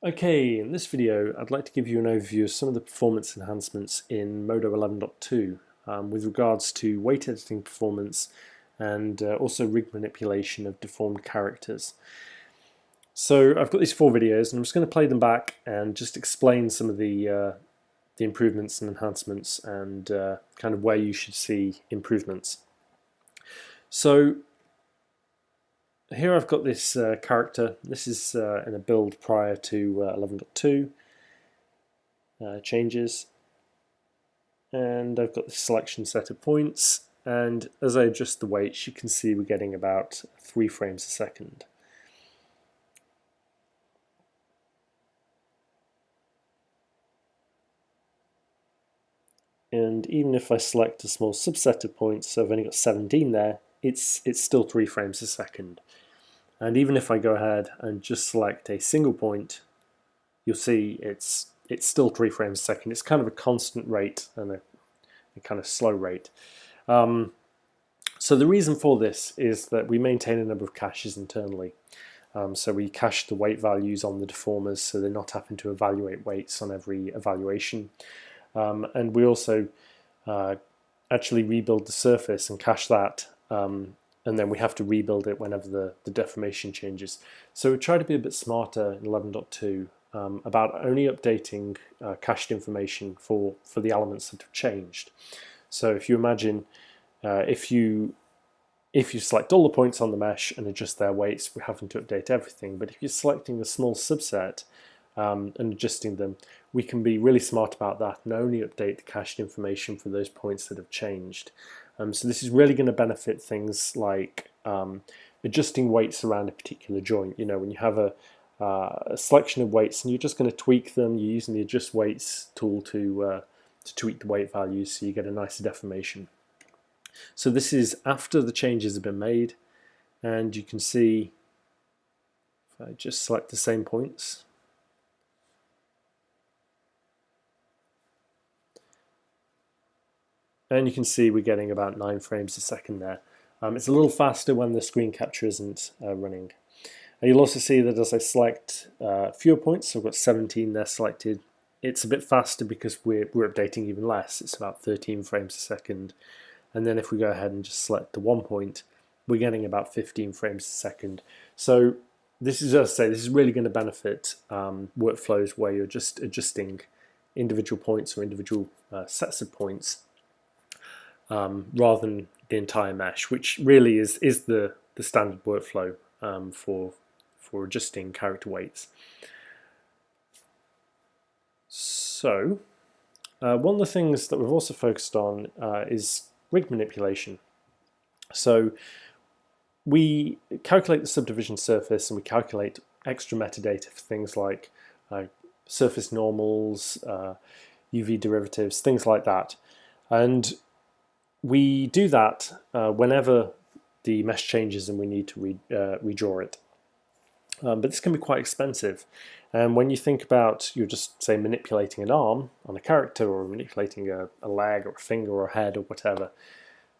Okay, in this video I'd like to give you an overview of some of the performance enhancements in Modo 11.2 with regards to weight editing performance and also rig manipulation of deformed characters. So I've got these 4 videos and I'm just going to play them back and just explain some of the improvements and enhancements and kind of where you should see improvements. So here I've got this character. This is in a build prior to 11.2 changes, and I've got the selection set of points, and as I adjust the weights you can see we're getting about 3 frames a second. And even if I select a small subset of points, so I've only got 17 there, it's still 3 frames a second. And even if I go ahead and just select a single point, you'll see it's still 3 frames a second. It's kind of a constant rate and a kind of slow rate. So the reason for this is that we maintain a number of caches internally. So we cache the weight values on the deformers so they're not having to evaluate weights on every evaluation. And we also actually rebuild the surface and cache that, and then we have to rebuild it whenever the deformation changes. So we try to be a bit smarter in 11.2 about only updating cached information for the elements that have changed. So if you imagine if you select all the points on the mesh and adjust their weights, we're having to update everything. But if you're selecting a small subset and adjusting them, we can be really smart about that and only update the cached information for those points that have changed. So this is really going to benefit things like adjusting weights around a particular joint. You know, when you have a selection of weights and you're just going to tweak them, you're using the adjust weights tool to tweak the weight values so you get a nicer deformation. So this is after the changes have been made, and you can see if I just select the same points, and you can see we're getting about 9 frames a second there. It's a little faster when the screen capture isn't running. And you'll also see that as I select fewer points, so I've got 17 there selected, it's a bit faster because we're updating even less. It's about 13 frames a second. And then if we go ahead and just select the 1 point, we're getting about 15 frames a second. So this is, as I say, this is really going to benefit workflows where you're just adjusting individual points or individual sets of points rather than the entire mesh, which really is the standard workflow for adjusting character weights. So one of the things that we've also focused on is rig manipulation. So we calculate the subdivision surface and we calculate extra metadata for things like surface normals, UV derivatives, things like that. And we do that whenever the mesh changes and we need to redraw it. But this can be quite expensive. And when you think about, you're just, say, manipulating an arm on a character or manipulating a leg or a finger or a head or whatever,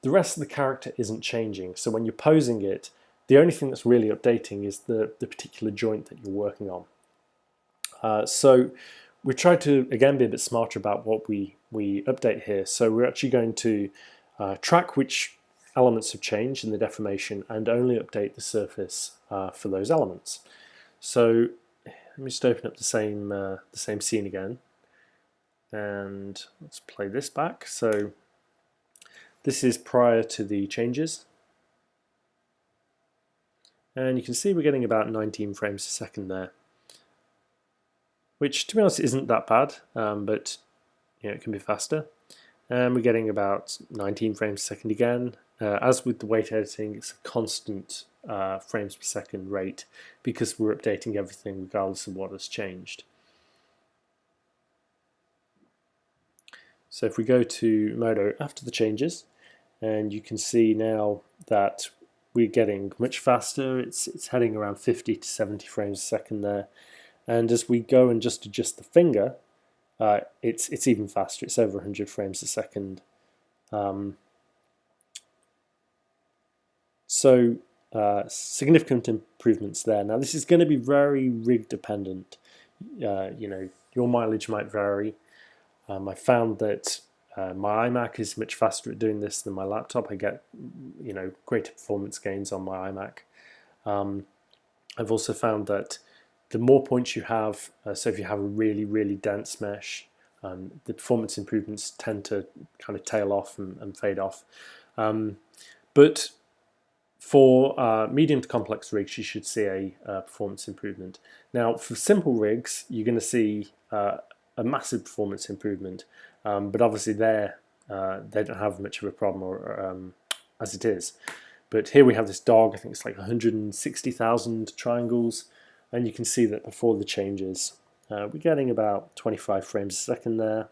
the rest of the character isn't changing. So when you're posing it, the only thing that's really updating is the particular joint that you're working on. So we try to, again, be a bit smarter about what we update here. So we're actually going to track which elements have changed in the deformation and only update the surface for those elements. So let me just open up the same scene again, and let's play this back. So this is prior to the changes, and you can see we're getting about 19 frames a second there, which to be honest isn't that bad, but you know, it can be faster. And we're getting about 19 frames per second again. As with the weight editing, it's a constant frames per second rate because we're updating everything regardless of what has changed. So if we go to Modo after the changes, and you can see now that we're getting much faster. It's heading around 50 to 70 frames a second there. And as we go and just adjust the finger, it's even faster. It's over 100 frames a second. So significant improvements there. Now this is going to be very rig dependent. you know, your mileage might vary. I found that my iMac is much faster at doing this than my laptop. I get, you know, greater performance gains on my iMac. I've also found that the more points you have, so if you have a really dense mesh, the performance improvements tend to kind of tail off and fade off. But for medium to complex rigs, you should see a performance improvement. Now, for simple rigs, you're going to see a massive performance improvement, but obviously they don't have much of a problem as it is. But here we have this dog, I think it's like 160,000 triangles, and you can see that before the changes, we're getting about 25 frames a second there,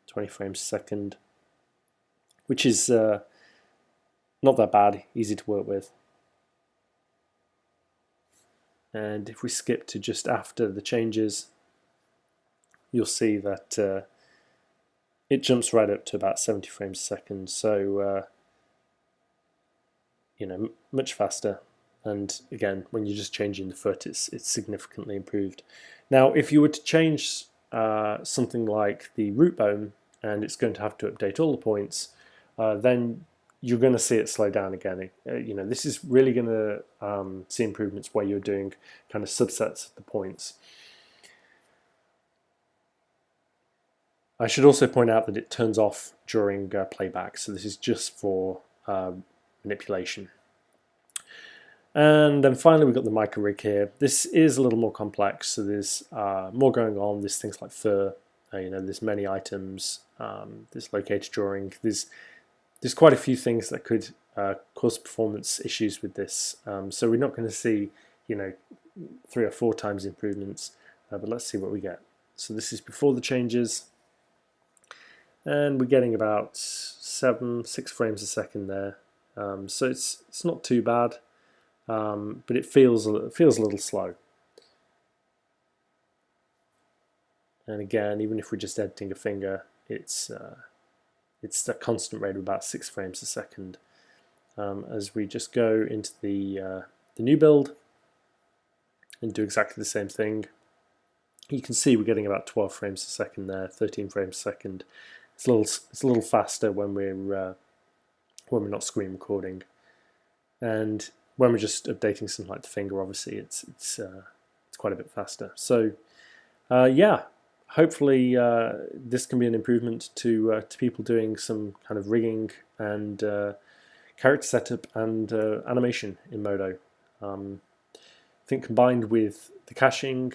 20 frames a second, which is not that bad, easy to work with. And if we skip to just after the changes, you'll see that it jumps right up to about 70 frames a second. So you know, much faster. And again, when you're just changing the foot, it's significantly improved. Now, if you were to change something like the root bone, and it's going to have to update all the points, then you're going to see it slow down again. You know, this is really going to see improvements where you're doing kind of subsets of the points. I should also point out that it turns off during playback, so this is just for manipulation. And then finally we've got the micro rig here. This is a little more complex, so there's more going on. There's things like fur, you know, there's many items, there's locator drawing, there's quite a few things that could cause performance issues with this. So we're not going to see, you know, 3 or 4 times improvements, but let's see what we get. So this is before the changes, and we're getting about 6 frames a second there. So it's not too bad, but it feels a little slow. And again, even if we're just editing a finger, it's a constant rate of about 6 frames a second. As we just go into the new build and do exactly the same thing, you can see we're getting about 12 frames a second there, 13 frames a second. It's a little faster when we're not screen recording, and when we're just updating something like the finger, obviously it's quite a bit faster. So yeah, hopefully this can be an improvement to people doing some kind of rigging and character setup and animation in Modo. I think combined with the caching,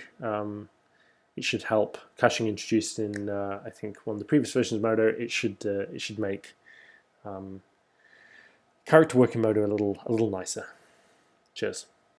it should help. Caching introduced in I think one of the previous versions of Modo, it should make character work in Modo a little nicer. Cheers.